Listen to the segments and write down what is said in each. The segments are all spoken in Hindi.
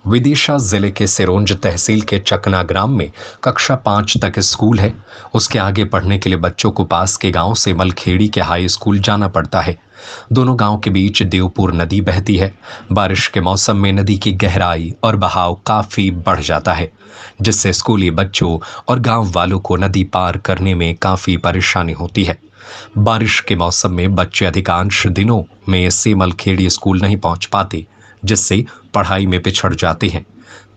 विदिशा जिले के सिरोंज तहसील के चकना ग्राम में कक्षा 5 तक स्कूल है। उसके आगे पढ़ने के लिए बच्चों को पास के गांव से मलखेड़ी के हाई स्कूल जाना पड़ता है। दोनों गांव के बीच देवपुर नदी बहती है। बारिश के मौसम में नदी की गहराई और बहाव काफी बढ़ जाता है, जिससे स्कूली बच्चों और गांव वालों को नदी पार करने में काफी परेशानी होती है। बारिश के मौसम में बच्चे अधिकांश दिनों में से मलखेड़ी स्कूल नहीं पहुंच पाते, जिससे पढ़ाई में पिछड़ जाते हैं।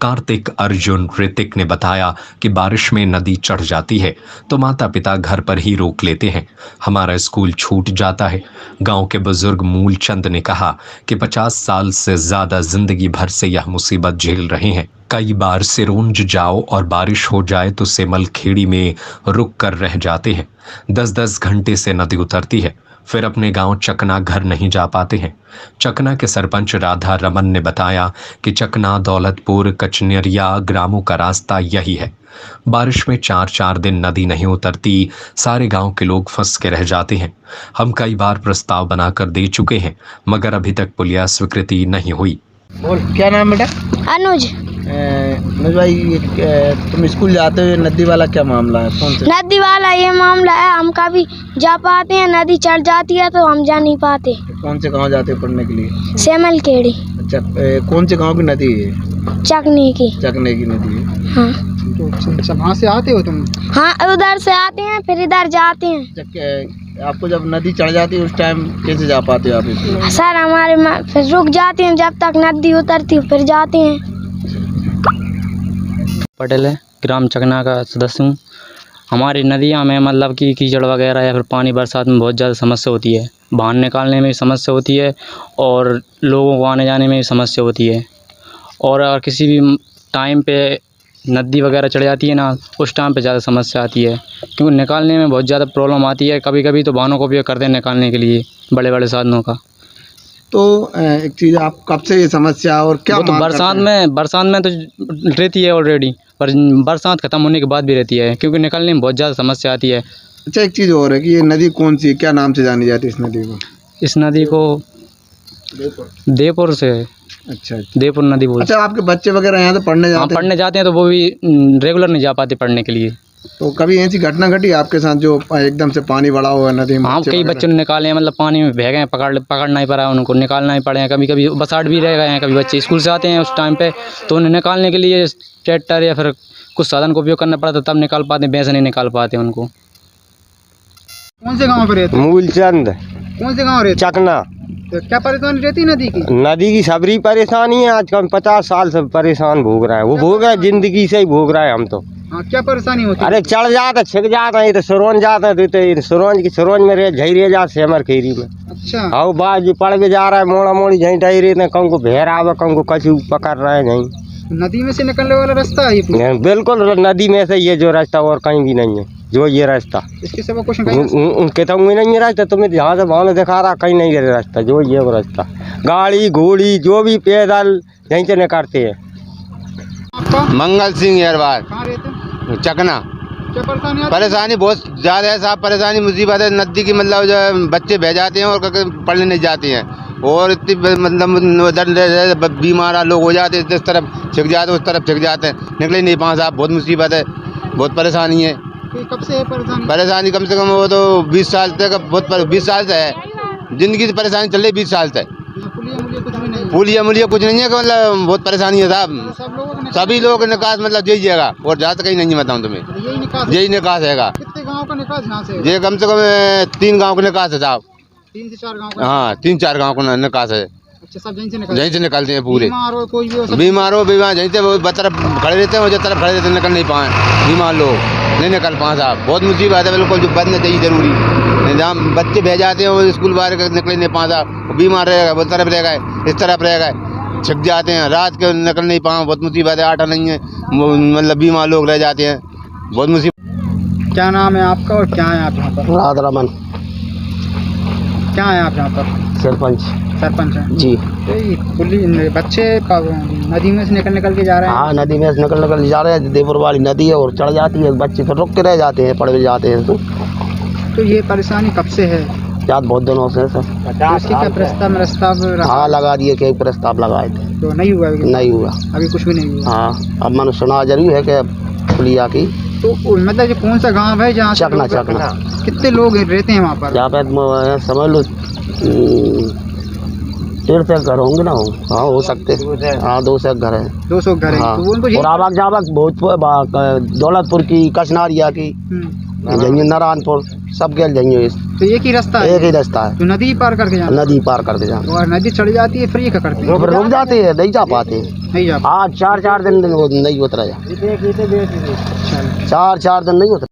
कार्तिक, अर्जुन, ऋतिक ने बताया कि बारिश में नदी चढ़ जाती है तो माता पिता घर पर ही रोक लेते हैं। हमारा स्कूल छूट जाता है। गांव के बुजुर्ग मूलचंद ने कहा कि 50 साल से ज्यादा जिंदगी भर से यह मुसीबत झेल रहे हैं। कई बार सिरोंज जाओ और बारिश हो जाए तो सेमलखेड़ी में रुक कर रह जाते हैं। 10-10 घंटे से नदी उतरती है, फिर अपने गांव चकना घर नहीं जा पाते हैं। चकना के सरपंच राधा रमन ने बताया कि चकना, दौलतपुर, कचनरिया ग्रामों का रास्ता यही है। बारिश में 4-4 दिन नदी नहीं उतरती, सारे गांव के लोग फंस के रह जाते हैं। हम कई बार प्रस्ताव बनाकर दे चुके हैं, मगर अभी तक पुलिया स्वीकृति नहीं हुई। बोल, क्या नाम बेटा? अनुज। अनुज भाई, तुम स्कूल जाते हो, नदी वाला क्या मामला है? कौन से नदी वाला ये मामला है, हम कभी जा पाते हैं, नदी चढ़ जाती है तो हम जा नहीं पाते। कौन से गांव जाते हो पढ़ने के लिए? सेमलखेड़ी। अच्छा, कौन से गांव की नदी है? चकने की। चकने की नदी है। हाँ। तो वहाँ से आते हो तुम? हाँ, उधर से आते हैं फिर इधर जाते हैं। आपको जब नदी चढ़ जाती है उस टाइम कैसे जा पाते हो आप इसमें? सर हमारे फिर रुक जाते हैं, जब तक नदी उतरती फिर जाते हैं। पटेल है, ग्राम चकना का सदस्य हूँ। हमारी नदियाँ में मतलब कि कीचड़ वगैरह या फिर पानी बरसात में बहुत ज़्यादा समस्या होती है। बाहर निकालने में भी समस्या होती है और लोगों को आने जाने में भी समस्या होती है। और अगर किसी भी टाइम पे नदी वगैरह चढ़ जाती है ना, उस टाइम पे ज़्यादा समस्या आती है, क्योंकि निकालने में बहुत ज़्यादा प्रॉब्लम आती है। कभी कभी तो वाहनों का उपयोग करते हैं निकालने के लिए, बड़े बड़े साधनों का। तो एक चीज़, आप कब से ये समस्या और क्या? तो बरसात में तो रहती है ऑलरेडी, पर बरसात ख़त्म होने के बाद भी रहती है, क्योंकि निकलने में बहुत ज़्यादा समस्या आती है। अच्छा, एक चीज़ और है कि ये नदी कौन सी है, क्या नाम से जानी जाती है इस नदी को? इस नदी को देवपुर से। अच्छा, देवपुर नदी बोलते हैं। अच्छा, आपके बच्चे वगैरह यहाँ से पढ़ने जाते हैं? पढ़ने जाते हैं, तो वो भी रेगुलर नहीं जा पाते पढ़ने के लिए। तो कभी ऐसी घटना घटी आपके साथ जो एकदम से पानी बढ़ा हुआ नदी में? हाँ, कई बच्चों ने निकाले हैं, मतलब पानी में बह गए हैं, पकड़ना ही पड़ा है उनको, निकालना ही पड़े हैं। कभी कभी बसाट भी रह गए हैं। कभी बच्चे स्कूल से आते हैं उस टाइम पे, तो उन्हें निकालने के लिए ट्रैक्टर या फिर कुछ साधन का उपयोग करना पड़ता, तब निकाल पाते हैं, वैसे नहीं निकाल पाते उनको। कौन से गाँव पे रहते? मूलचंद। कौन से गाँव रहते? चकना। तो क्या परेशानी रहती है नदी की? नदी की सबरी परेशानी है। आज कम 50 साल से परेशान भोग रहा है, वो भोग रहा है, जिंदगी से ही भोग रहा है हम तो। हाँ, क्या परेशानी होती है? अरे चढ़ जाता, छिक जाता है, तो सिरोंज जाता है, तो सिरोंज में रह झई जाते सेमलखेड़ी में। अच्छा। और बाज भी पड़ के जा रहा है, मोड़ा मोड़ी झई टही रहे, कहूँ को भेड़ आवे, कहूँ को कछू पकड़ रहे हैं झई। नदी में से निकलने वाला रास्ता है ये? बिल्कुल नदी में से ये जो रास्ता, और कहीं भी नहीं है जो ये रास्ता। इसके सिवा कुछ कहता हूँ नहीं है रास्ता, तुम्हें जहाँ से भाव दिखा रहा, कहीं नहीं है रास्ता, जो ये वो रास्ता। गाड़ी घोड़ी जो भी पैदल यहीं से निकालते हैं। मंगल सिंह एरवार, चकना। क्या परेशानी बहुत ज़्यादा है साहब, परेशानी मुसीबत है। नदी की मतलब जो बच्चे बह जाते हैं और पढ़ने नहीं जाते हैं, और इतनी मतलब बीमार लोग हो जाते हैं, इस तरफ छिक जाते उस तरफ छिक जाते हैं, निकले नहीं पाए साहब। बहुत मुसीबत है, बहुत परेशानी है। कब से है परेशानी कम से कम वो तो 20 साल तक, बहुत 20 साल से है, जिंदगी से परेशानी चल रही 20 साल से। पुलिया मुलिया कुछ नहीं है, मतलब बहुत परेशानी है साहब। सभी लोग निकास मतलब यही जगह, और ज़्यादा कहीं नहीं बताऊँ तुम्हें, यही निकास है। कितने गाँव का निकास यहाँ से? ये कम से कम 3 गाँव का निकास है साहब। 3 से 4 गाँव? हाँ, 3-4 गाँव का निकास है। अच्छा, सब यहीं से निकलते हैं पूरे। बीमार हो बीमार यहीं से वो तरफ खड़े रहते हैं, वो तरफ खड़े रहते हैं, निकल नहीं पाए बीमार लोग, नहीं निकल पाए साहब। बहुत मुसीबत है, बिल्कुल जो बनना चाहिए जरूरी निजाम। बच्चे भेज जाते हैं, वो स्कूल बाहर निकल नहीं पाए साहब, बीमार रहेगा, वो तरफ रह गए, इस तरफ रह गए, छिक जाते हैं, रात के निकल नहीं पाए, बहुत मुसीबत है। आटा नहीं है, मतलब बीमार लोग रह जाते हैं, बहुत मुसीबत। क्या नाम है आपका और क्या है आप यहाँ पर? राधा रमन। क्या है आप यहाँ पर? सरपंच है जी। तो ये बच्चे नदी में से निकल के जा रहे हैं? हाँ, नदी में से निकल जा रहे हैं। देवपुर वाली नदी है और चढ़ जाती है, बच्चे तो रुक के रह जाते हैं, पड़ भी जाते हैं। तो ये परेशानी कब से है? पंचायत बहुत दिनों से सर। तो इसके क्या प्रस्ताव रहा? हाँ लगा दिए, कई प्रस्ताव लगाए थे, तो नहीं हुआ अभी? नहीं हुआ। अभी कुछ भी नहीं हुआ। हाँ अब मैंने सुना जरूर है कि पुलिया की तो मतलब ये कौन सा गांव है जहाँ से चकना लोग- चकना कितने लोग रहते हैं वहाँ पर? जहाँ पे समझ लो 1.5 घर होंगे ना। हाँ हो सकते, हाँ 200 घर है। 200 घर है। हाँ तो वो उनको और आवाक जावक बहुत दौलतपुर की, कचनारिया की, जइयो नारायणपुर, सब गेल जइयो। तो एक ही रास्ता है? एक ही रास्ता है, तो नदी पार करके जाना? नदी पार करके जाना। और नदी चढ़ जाती है फिर ये क्या करते हैं? फिर रुक जाते हैं, नहीं जा पाते। नहीं जा हाँ 4 दिन नहीं उतरा जा, पाते। 4 दिन नहीं उतरा।